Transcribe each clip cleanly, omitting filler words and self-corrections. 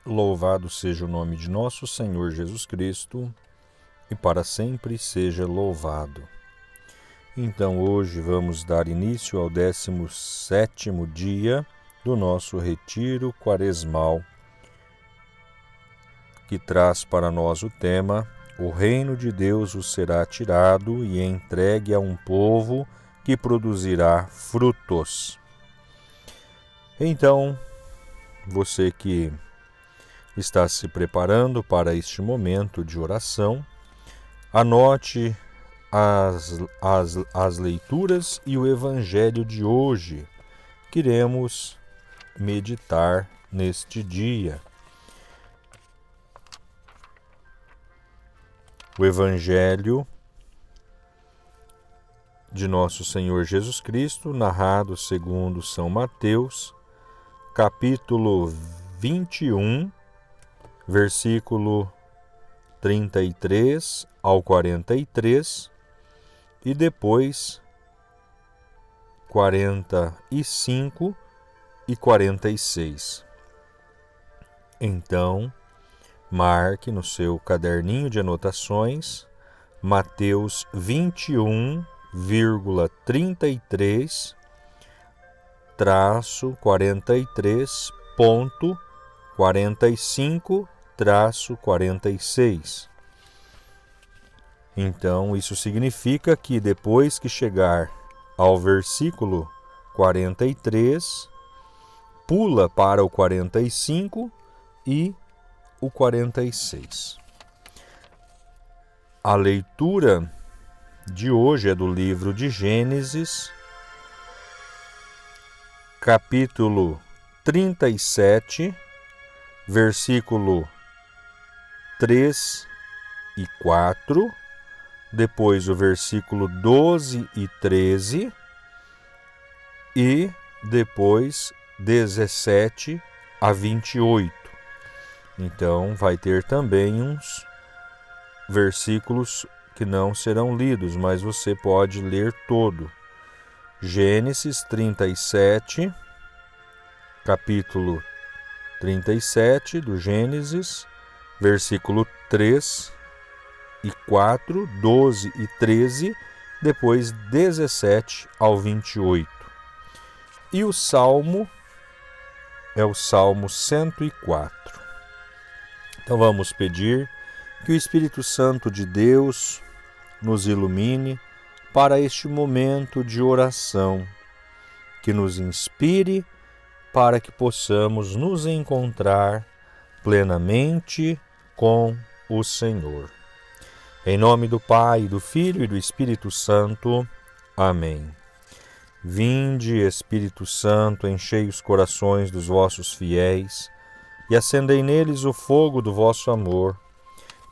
Louvado seja o nome de nosso Senhor Jesus Cristo, e para sempre seja louvado. Então hoje vamos dar início ao 17º dia do nosso retiro quaresmal, que traz para nós o tema: o reino de Deus vos será tirado e entregue a um povo que produzirá frutos. Então, você que está se preparando para este momento de oração, anote as leituras e o evangelho de hoje que iremos meditar neste dia. O evangelho de nosso Senhor Jesus Cristo, narrado segundo São Mateus, capítulo 21, versículo 33 ao 43 e depois 45 e 46. Então, marque no seu caderninho de anotações Mateus 21,33.43.45-46. Então, isso significa que depois que chegar ao versículo 43, pula para o 45 e o 46. A leitura de hoje é do livro de Gênesis, capítulo 37, versículo 3 e 4, depois o versículo 12 e 13 e depois 17 a 28. Então vai ter também uns versículos que não serão lidos, mas você pode ler todo. Gênesis 37, capítulo 37 do Gênesis, versículo 3 e 4, 12 e 13, depois 17 ao 28. E o Salmo é o Salmo 104. Então vamos pedir que o Espírito Santo de Deus nos ilumine para este momento de oração, que nos inspire para que possamos nos encontrar plenamente com o Senhor. Em nome do Pai, do Filho e do Espírito Santo. Amém. Vinde, Espírito Santo, enchei os corações dos vossos fiéis e acendei neles o fogo do vosso amor.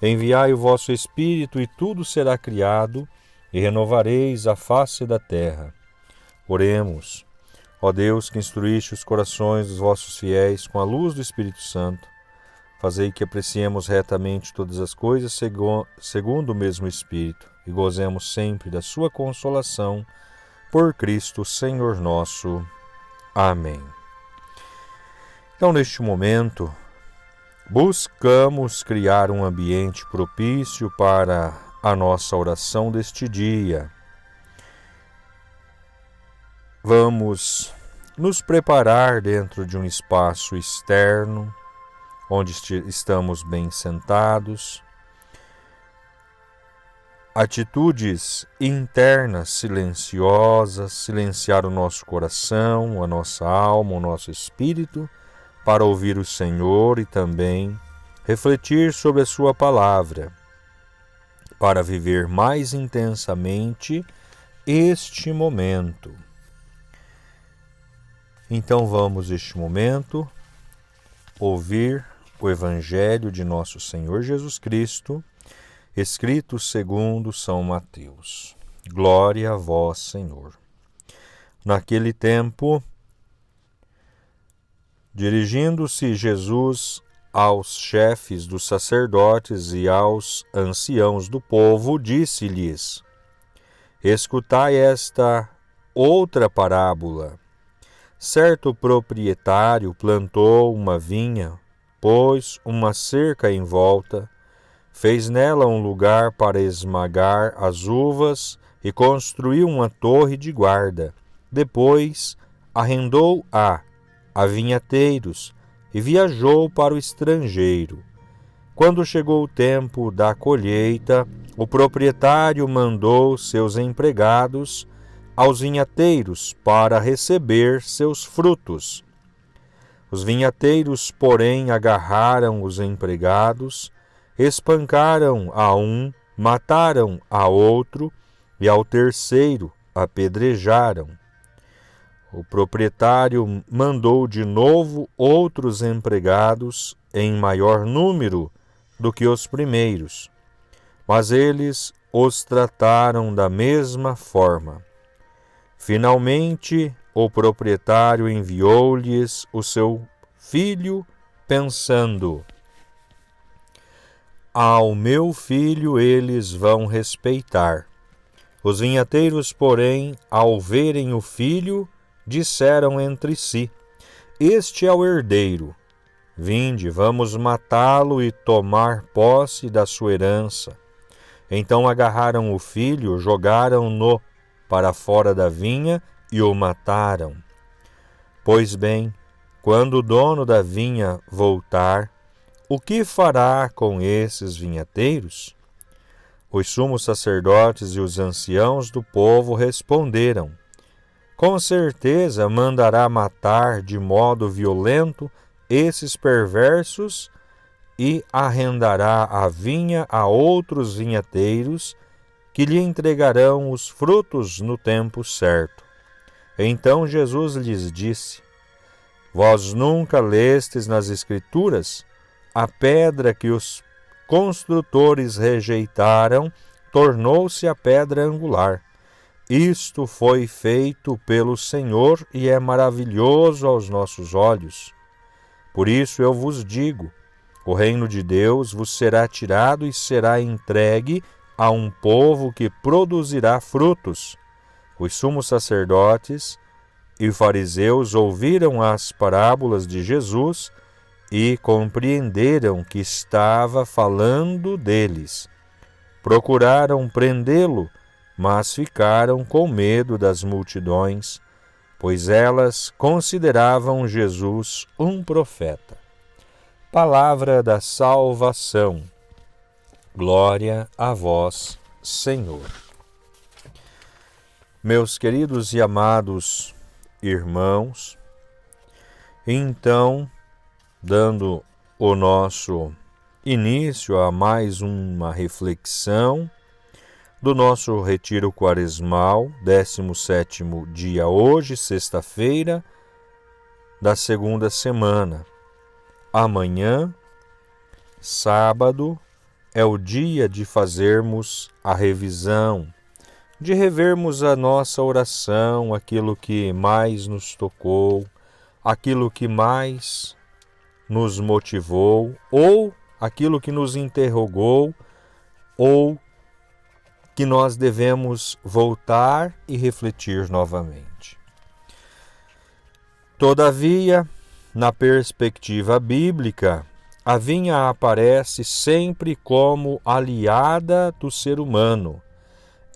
Enviai o vosso Espírito e tudo será criado e renovareis a face da terra. Oremos. Ó Deus, que instruíste os corações dos vossos fiéis com a luz do Espírito Santo, fazei que apreciemos retamente todas as coisas segundo o mesmo Espírito e gozemos sempre da sua consolação. Por Cristo, Senhor nosso. Amém. Então, neste momento, buscamos criar um ambiente propício para a nossa oração deste dia. Vamos nos preparar dentro de um espaço externo, onde estamos bem sentados. Atitudes internas silenciosas, silenciar o nosso coração, a nossa alma, o nosso espírito, para ouvir o Senhor e também refletir sobre a sua palavra, para viver mais intensamente este momento. Então vamos, neste momento, ouvir o Evangelho de nosso Senhor Jesus Cristo, escrito segundo São Mateus. Glória a vós, Senhor. Naquele tempo, dirigindo-se Jesus aos chefes dos sacerdotes e aos anciãos do povo, disse-lhes: escutai esta outra parábola. Certo proprietário plantou uma vinha, pôs uma cerca em volta, fez nela um lugar para esmagar as uvas e construiu uma torre de guarda. Depois arrendou a vinhateiros e viajou para o estrangeiro. Quando chegou o tempo da colheita, o proprietário mandou seus empregados aos vinhateiros para receber seus frutos. Os vinhateiros, porém, agarraram os empregados, espancaram a um, mataram a outro e ao terceiro apedrejaram. O proprietário mandou de novo outros empregados em maior número do que os primeiros, mas eles os trataram da mesma forma. Finalmente, o proprietário enviou-lhes o seu filho, pensando: ao meu filho eles vão respeitar. Os vinhateiros, porém, ao verem o filho, disseram entre si: este é o herdeiro. Vinde, vamos matá-lo e tomar posse da sua herança. Então agarraram o filho, jogaram-no para fora da vinha e o mataram. Pois bem, quando o dono da vinha voltar, o que fará com esses vinhateiros? Os sumos sacerdotes e os anciãos do povo responderam: com certeza mandará matar de modo violento esses perversos e arrendará a vinha a outros vinhateiros que lhe entregarão os frutos no tempo certo. Então Jesus lhes disse: vós nunca lestes nas Escrituras? A pedra que os construtores rejeitaram tornou-se a pedra angular. Isto foi feito pelo Senhor e é maravilhoso aos nossos olhos. Por isso eu vos digo, o reino de Deus vos será tirado e será entregue a um povo que produzirá frutos. Os sumos sacerdotes e fariseus ouviram as parábolas de Jesus e compreenderam que estava falando deles. Procuraram prendê-lo, mas ficaram com medo das multidões, pois elas consideravam Jesus um profeta. Palavra da salvação. Glória a vós, Senhor. Meus queridos e amados irmãos, então, dando o nosso início a mais uma reflexão do nosso retiro quaresmal, 17º dia hoje, sexta-feira, da segunda semana. Amanhã, sábado, é o dia de fazermos a revisão, de revermos a nossa oração, aquilo que mais nos tocou, aquilo que mais nos motivou, ou aquilo que nos interrogou, ou que nós devemos voltar e refletir novamente. Todavia, na perspectiva bíblica, a vinha aparece sempre como aliada do ser humano.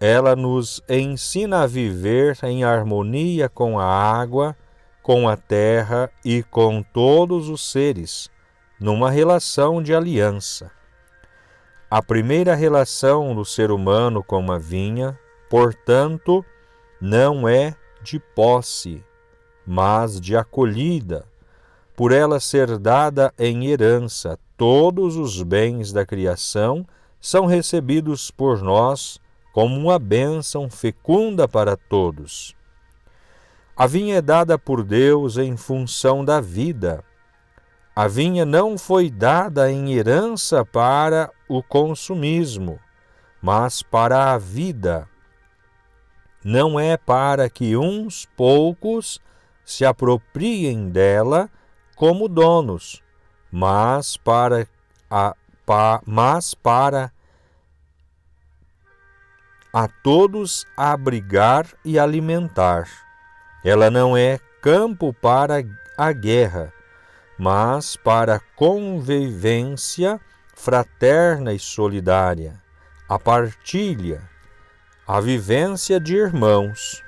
Ela nos ensina a viver em harmonia com a água, com a terra e com todos os seres, numa relação de aliança. A primeira relação do ser humano com a vinha, portanto, não é de posse, mas de acolhida. Por ela ser dada em herança, todos os bens da criação são recebidos por nós como uma bênção fecunda para todos. A vinha é dada por Deus em função da vida. A vinha não foi dada em herança para o consumismo, mas para a vida. Não é para que uns poucos se apropriem dela como donos, mas para a todos abrigar e alimentar. Ela não é campo para a guerra, mas para a convivência fraterna e solidária, a partilha, a vivência de irmãos.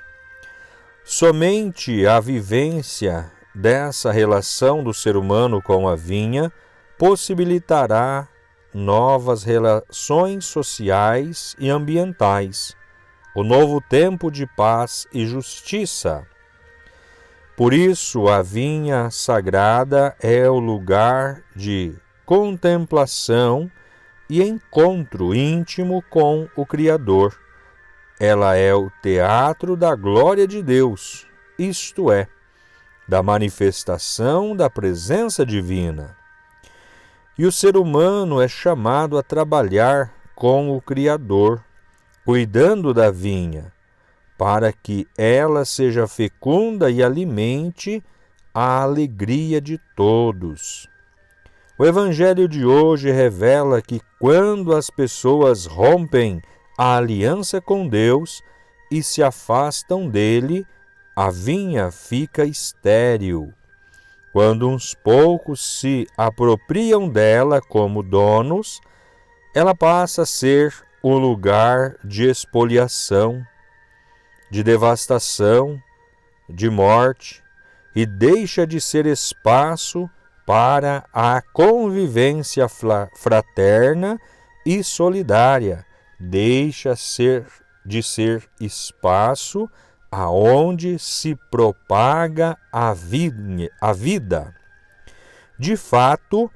Somente a vivência dessa relação do ser humano com a vinha possibilitará novas relações sociais e ambientais, o novo tempo de paz e justiça. Por isso, a vinha sagrada é o lugar de contemplação e encontro íntimo com o Criador. Ela é o teatro da glória de Deus, isto é, da manifestação da presença divina. E o ser humano é chamado a trabalhar com o Criador, cuidando da vinha, para que ela seja fecunda e alimente a alegria de todos. O Evangelho de hoje revela que quando as pessoas rompem a aliança com Deus e se afastam dele, a vinha fica estéril. Quando uns poucos se apropriam dela como donos, ela passa a ser o lugar de expoliação, de devastação, de morte, e deixa de ser espaço para a convivência fraterna e solidária, deixa de ser espaço aonde se propaga a vida. De fato,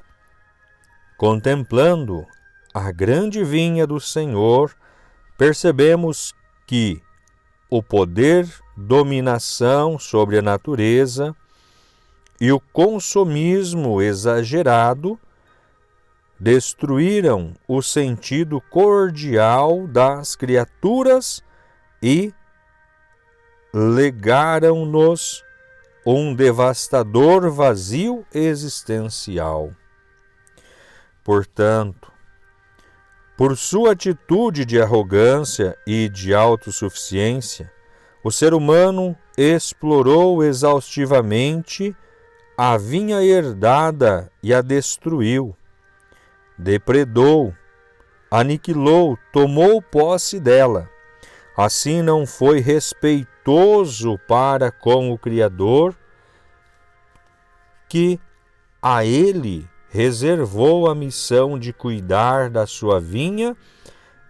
contemplando a grande vinha do Senhor, percebemos que o poder, dominação sobre a natureza e o consumismo exagerado destruíram o sentido cordial das criaturas e legaram-nos um devastador vazio existencial. Portanto, por sua atitude de arrogância e de autossuficiência, o ser humano explorou exaustivamente a vinha herdada e a destruiu, depredou, aniquilou, tomou posse dela. Assim não foi respeitoso para com o Criador, que a ele reservou a missão de cuidar da sua vinha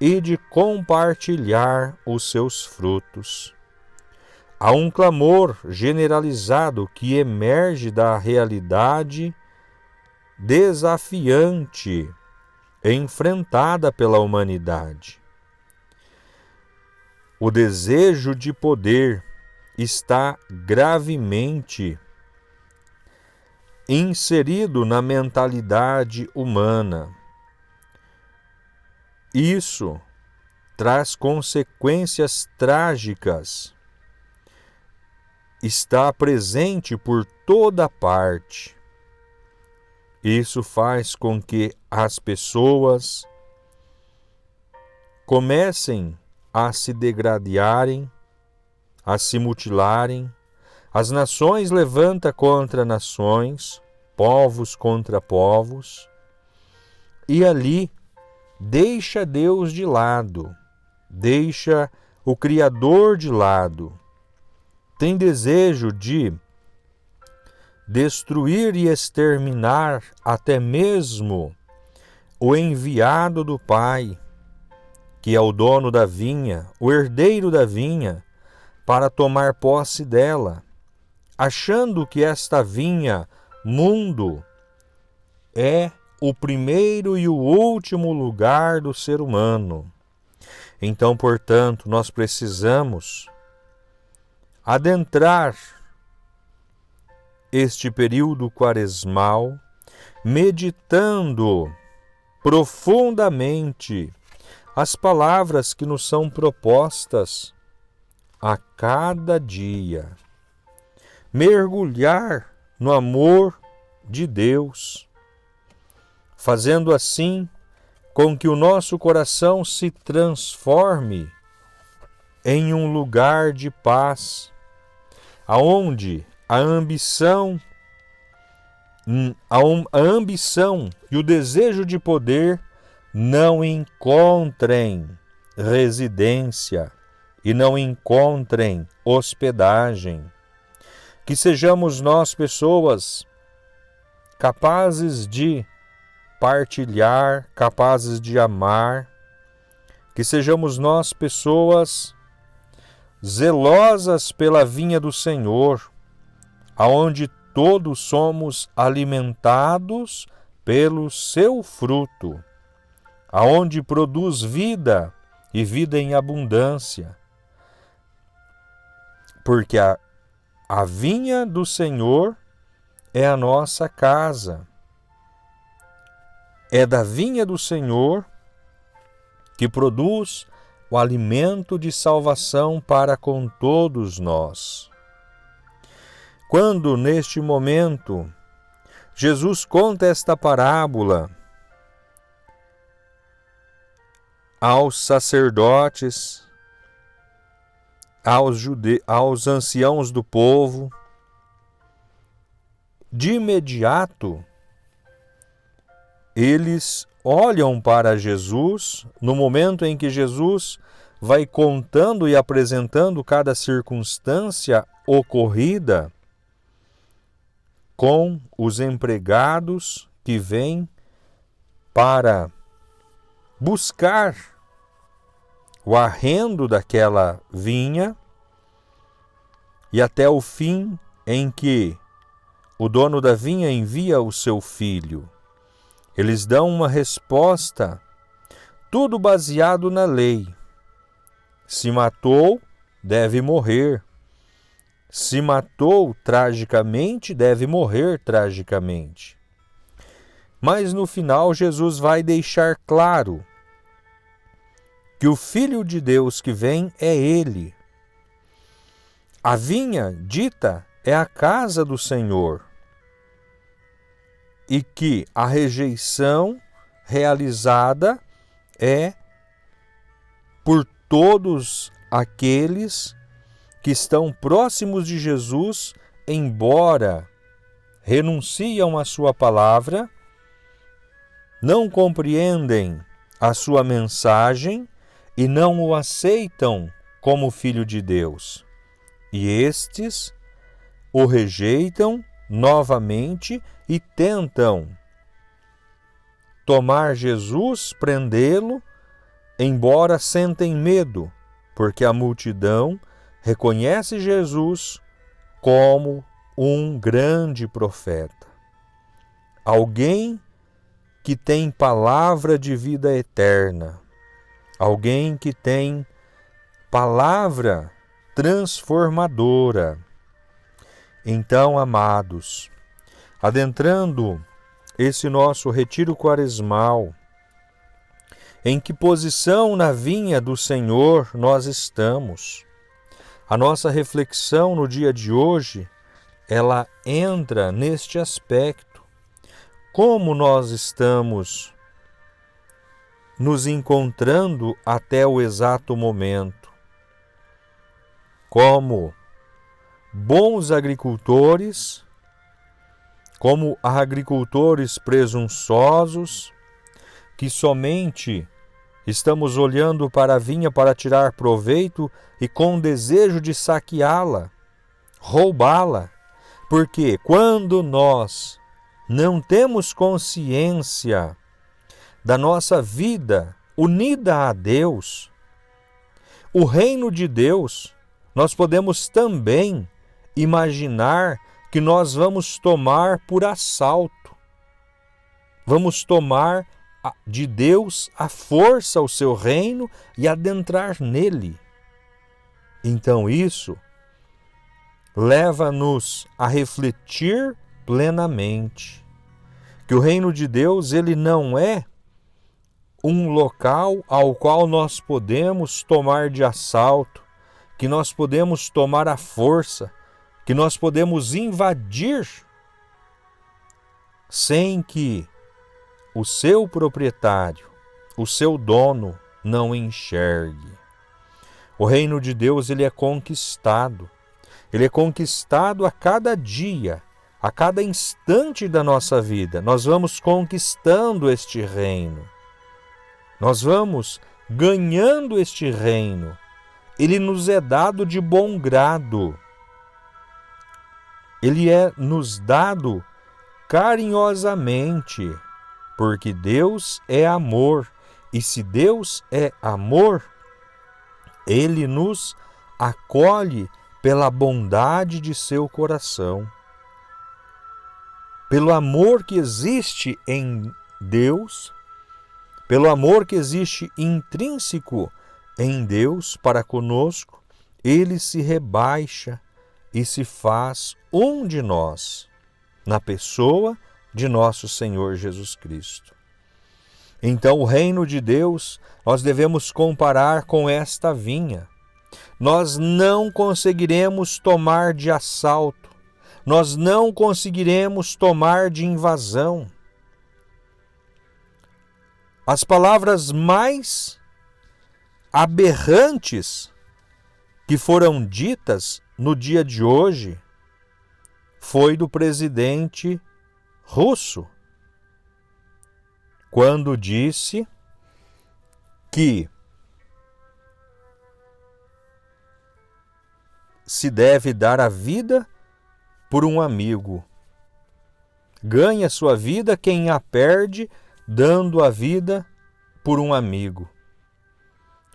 e de compartilhar os seus frutos. Há um clamor generalizado que emerge da realidade desafiante enfrentada pela humanidade. O desejo de poder está gravemente inserido na mentalidade humana. Isso traz consequências trágicas. Está presente por toda parte. Isso faz com que as pessoas comecem a se degradarem, a se mutilarem. As nações levantam contra nações, povos contra povos, e ali deixa Deus de lado, deixa o Criador de lado. Tem desejo de destruir e exterminar até mesmo o enviado do Pai, que é o dono da vinha, o herdeiro da vinha, para tomar posse dela, achando que esta vinha, mundo, é o primeiro e o último lugar do ser humano. Então, portanto, nós precisamos adentrar este período quaresmal, meditando profundamente as palavras que nos são propostas a cada dia. Mergulhar no amor de Deus, fazendo assim com que o nosso coração se transforme em um lugar de paz, aonde a ambição a ambição e o desejo de poder não encontrem residência e não encontrem hospedagem. Que sejamos nós pessoas capazes de partilhar, capazes de amar, que sejamos nós pessoas zelosas pela vinha do Senhor, aonde todos somos alimentados pelo seu fruto, aonde produz vida e vida em abundância. Porque a vinha do Senhor é a nossa casa. É da vinha do Senhor que produz o alimento de salvação para com todos nós. Quando, neste momento, Jesus conta esta parábola aos sacerdotes, aos anciãos do povo, de imediato, eles olham para Jesus, no momento em que Jesus vai contando e apresentando cada circunstância ocorrida com os empregados que vêm para buscar o arrendo daquela vinha, e até o fim em que o dono da vinha envia o seu filho. Eles dão uma resposta, tudo baseado na lei. Se matou, deve morrer. Se matou tragicamente, deve morrer tragicamente. Mas no final, Jesus vai deixar claro que o Filho de Deus que vem é Ele. A vinha dita é a casa do Senhor. E que a rejeição realizada é por todos aqueles que estão próximos de Jesus, embora renunciam à sua palavra, não compreendem a sua mensagem e não o aceitam como Filho de Deus. E estes o rejeitam novamente e tentam tomar Jesus, prendê-lo, embora sentem medo, porque a multidão reconhece Jesus como um grande profeta, alguém que tem palavra de vida eterna, alguém que tem palavra transformadora. Então, amados, adentrando esse nosso retiro quaresmal, em que posição na vinha do Senhor nós estamos? A nossa reflexão no dia de hoje, ela entra neste aspecto. Como nós estamos nos encontrando até o exato momento? Como bons agricultores, como agricultores presunçosos, que somente estamos olhando para a vinha para tirar proveito e com desejo de saqueá-la, roubá-la, porque quando nós não temos consciência da nossa vida unida a Deus, o reino de Deus, nós podemos também imaginar que nós vamos tomar por assalto. Vamos tomar de Deus a força o seu reino e adentrar nele. Então isso leva-nos a refletir plenamente que o reino de Deus, ele não é um local ao qual nós podemos tomar de assalto, que nós podemos tomar à força, que nós podemos invadir sem que o seu proprietário, o seu dono, não enxergue. O reino de Deus, ele é conquistado. Ele é conquistado a cada dia, A cada instante da nossa vida, nós vamos conquistando este reino. Nós vamos ganhando este reino. Ele nos é dado de bom grado. Ele é nos dado carinhosamente, porque Deus é amor. E se Deus é amor, Ele nos acolhe pela bondade de seu coração. Pelo amor que existe em Deus, pelo amor que existe intrínseco em Deus para conosco, Ele se rebaixa e se faz um de nós, na pessoa de nosso Senhor Jesus Cristo. Então, o reino de Deus, nós devemos comparar com esta vinha. Nós não conseguiremos tomar de assalto, nós não conseguiremos tomar de invasão. As palavras mais aberrantes que foram ditas no dia de hoje foi do presidente russo, quando disse que se deve dar a vida por um amigo. Ganha sua vida quem a perde, dando a vida por um amigo.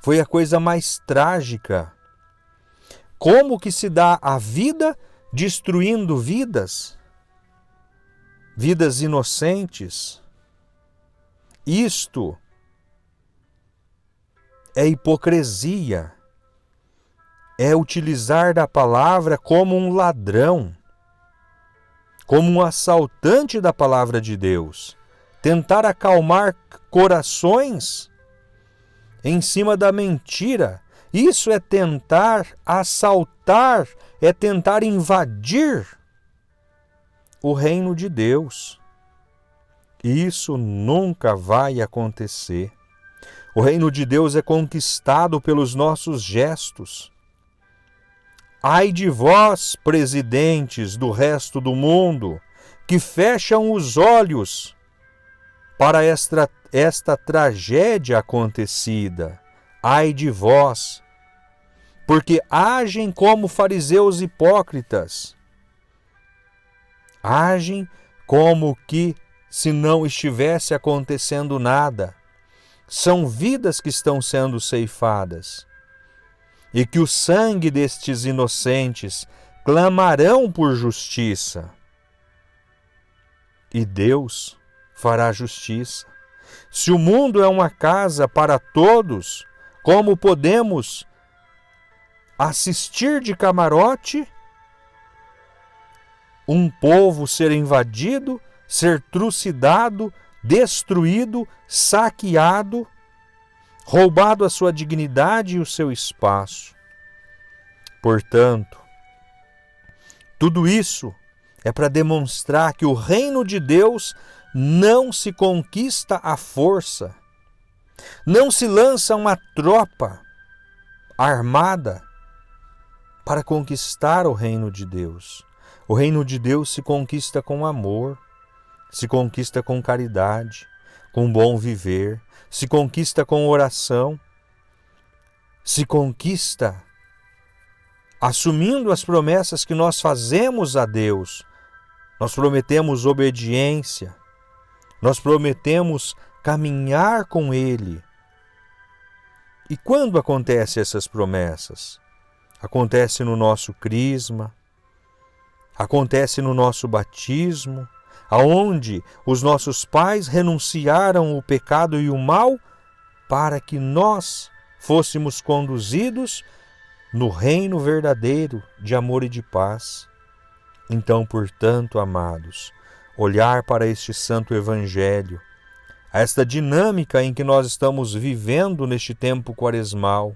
Foi a coisa mais trágica. Como que se dá a vida destruindo vidas? Vidas inocentes. Isto é hipocrisia. É utilizar da palavra como um ladrão, como um assaltante da palavra de Deus. Tentar acalmar corações em cima da mentira. Isso é tentar assaltar, é tentar invadir o reino de Deus. Isso nunca vai acontecer. O reino de Deus é conquistado pelos nossos gestos. Ai de vós, presidentes do resto do mundo, que fecham os olhos para esta tragédia acontecida. Ai de vós, porque agem como fariseus hipócritas. Agem como que se não estivesse acontecendo nada. São vidas que estão sendo ceifadas. E que o sangue destes inocentes clamarão por justiça. E Deus fará justiça. Se o mundo é uma casa para todos, como podemos assistir de camarote um povo ser invadido, ser trucidado, destruído, saqueado, roubado a sua dignidade e o seu espaço. Portanto, tudo isso é para demonstrar que o reino de Deus não se conquista à força, não se lança uma tropa armada para conquistar o reino de Deus. O reino de Deus se conquista com amor, se conquista com caridade, com bom viver, se conquista com oração, se conquista assumindo as promessas que nós fazemos a Deus. Nós prometemos obediência, nós prometemos caminhar com Ele. E quando acontecem essas promessas? Acontece no nosso crisma, acontece no nosso batismo, aonde os nossos pais renunciaram o pecado e o mal para que nós fôssemos conduzidos no reino verdadeiro de amor e de paz. Então, portanto, amados, olhar para este santo evangelho, a esta dinâmica em que nós estamos vivendo neste tempo quaresmal,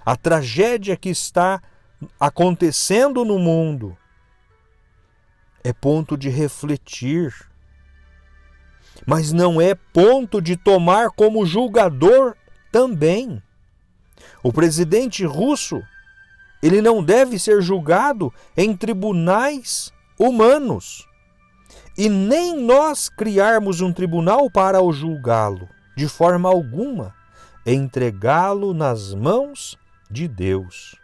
a tragédia que está acontecendo no mundo, é ponto de refletir, mas não é ponto de tomar como julgador também. O presidente russo, ele não deve ser julgado em tribunais humanos. e nem nós criarmos um tribunal para o julgá-lo, de forma alguma, entregá-lo nas mãos de Deus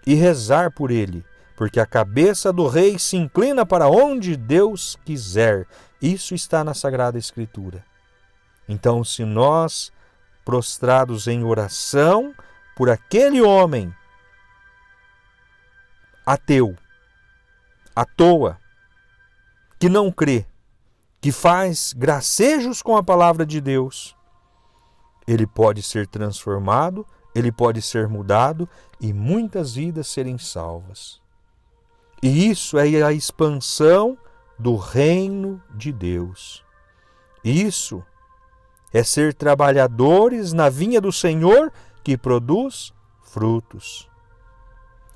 e rezar por ele, porque a cabeça do rei se inclina para onde Deus quiser. Isso está na Sagrada Escritura. Então, se nós, prostrados em oração por aquele homem ateu, à toa, que não crê, que faz gracejos com a palavra de Deus, ele pode ser transformado, ele pode ser mudado e muitas vidas serem salvas. E isso é a expansão do reino de Deus. Isso é ser trabalhadores na vinha do Senhor que produz frutos.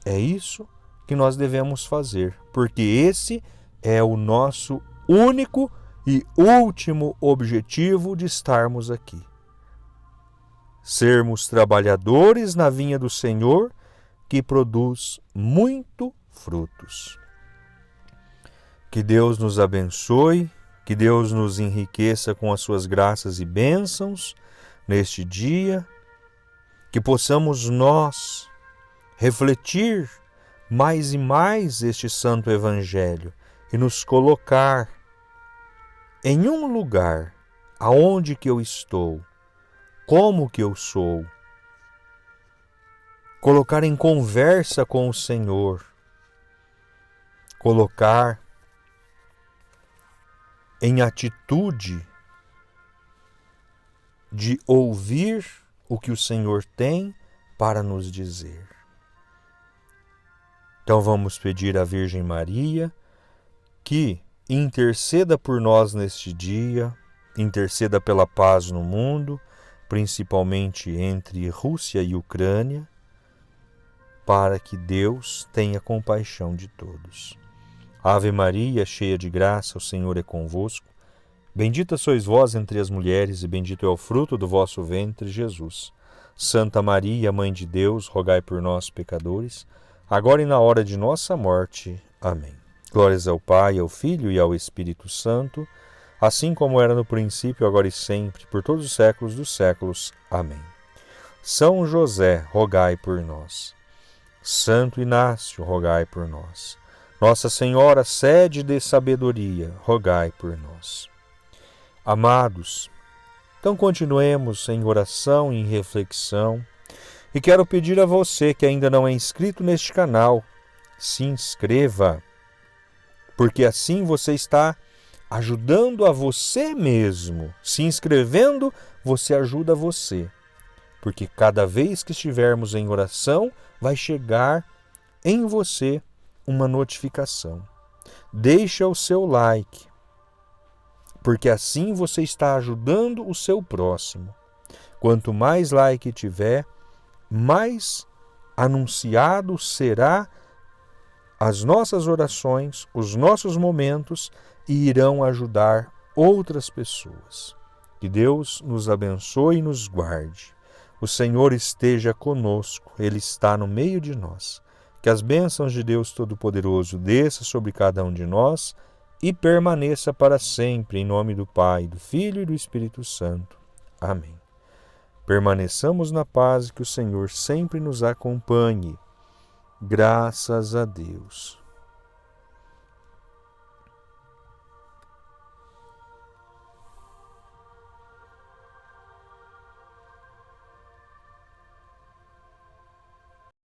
É isso que nós devemos fazer, porque esse é o nosso único e último objetivo de estarmos aqui. Sermos trabalhadores na vinha do Senhor que produz muito frutos. Que Deus nos abençoe, que Deus nos enriqueça com as suas graças e bênçãos neste dia, que possamos nós refletir mais e mais este Santo Evangelho e nos colocar em um lugar, aonde que eu estou, como que eu sou, colocar em conversa com o Senhor, colocar em atitude de ouvir o que o Senhor tem para nos dizer. Então vamos pedir à Virgem Maria que interceda por nós neste dia, interceda pela paz no mundo, principalmente entre Rússia e Ucrânia, para que Deus tenha compaixão de todos. Ave Maria, cheia de graça, o Senhor é convosco. Bendita sois vós entre as mulheres, e bendito é o fruto do vosso ventre, Jesus. Santa Maria, Mãe de Deus, rogai por nós, pecadores, agora e na hora de nossa morte. Amém. Glórias ao Pai, ao Filho e ao Espírito Santo, assim como era no princípio, agora e sempre, por todos os séculos dos séculos. Amém. São José, rogai por nós. Santo Inácio, rogai por nós. Nossa Senhora, sede de sabedoria, rogai por nós. Amados, então continuemos em oração e em reflexão. E quero pedir a você que ainda não é inscrito neste canal, se inscreva, porque assim você está ajudando a você mesmo. Se inscrevendo, você ajuda você, porque cada vez que estivermos em oração, vai chegar em você uma notificação. Deixa o seu like, porque assim você está ajudando o seu próximo. Quanto mais like tiver, mais anunciado será as nossas orações, os nossos momentos, e irão ajudar outras pessoas. Que Deus nos abençoe e nos guarde. O Senhor esteja conosco, Ele está no meio de nós. Que as bênçãos de Deus Todo-Poderoso desça sobre cada um de nós e permaneça para sempre, em nome do Pai, do Filho e do Espírito Santo. Amém. Permaneçamos na paz e que o Senhor sempre nos acompanhe. Graças a Deus.